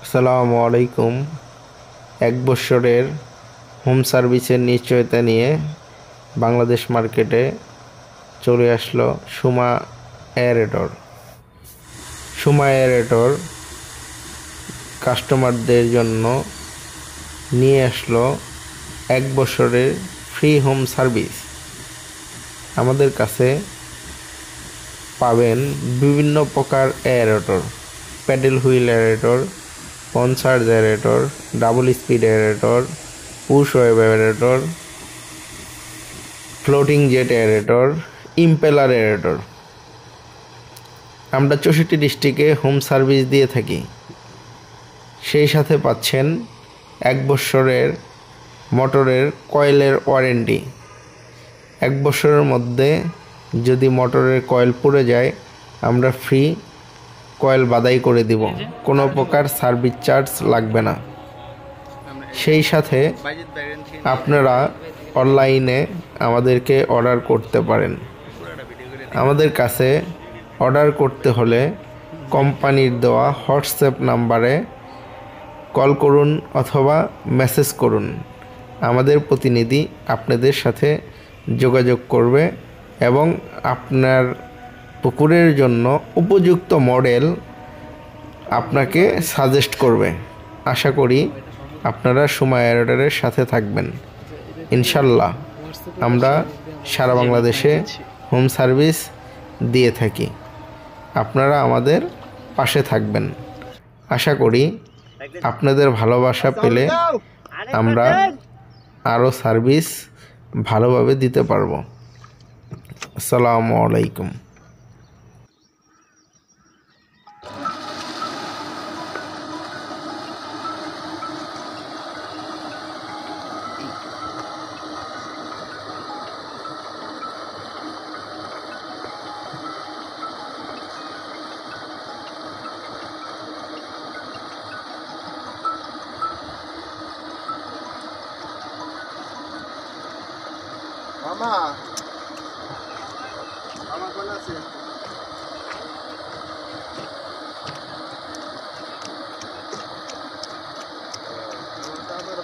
আসসালামু আলাইকুম। এক বছরের হোম সার্ভিসের নিশ্চয়তা নিয়ে বাংলাদেশ মার্কেটে চলে আসলো সুমা এয়ারেটর। সুমা এয়ারেটর কাস্টমারদের জন্য নিয়ে আসলো এক বছরের ফ্রি হোম সার্ভিস। আমাদের কাছে পাবেন বিভিন্ন প্রকার এয়ারেটর, প্যাডেল হুইল এয়ারেটর, পনসার্জ aerator, double speed aerator, push wave aerator, floating jet aerator, impeller aerator. আমরা 64 ডিস্ট্রিক্টে হোম সার্ভিস দিয়ে থাকি। সেই সাথে পাচ্ছেন এক বছরের মোটরের কয়েলের ওয়ারেন্টি। এক বছরের মধ্যে যদি মোটরের কয়েল পুড়ে যায় আমরা ফ্রি কয়েল বাদাই করে দিব, কোনো প্রকার সার্ভিস চার্জ লাগবে না। সেই সাথে আপনারা অনলাইনে আমাদেরকে অর্ডার করতে পারেন। আমাদের কাছে অর্ডার করতে হলে কোম্পানির দেওয়া হোয়াটসঅ্যাপ নাম্বারে কল করুন অথবা মেসেজ করুন। আমাদের প্রতিনিধি আপনাদের সাথে যোগাযোগ করবে এবং আপনার পুকুরের জন্য উপযুক্ত মডেল আপনাকে সাজেস্ট করবে। আশা করি আপনারা সুমা এয়ারেটরের সাথে থাকবেন। ইনশাল্লাহ আমরা সারা বাংলাদেশে হোম সার্ভিস দিয়ে থাকি। আপনারা আমাদের পাশে থাকবেন। আশা করি আপনাদের ভালোবাসা পেলে আমরা আরও সার্ভিস ভালোভাবে দিতে পারবো। আসসালামু আলাইকুম। মামা মামা কোন আছে? আমার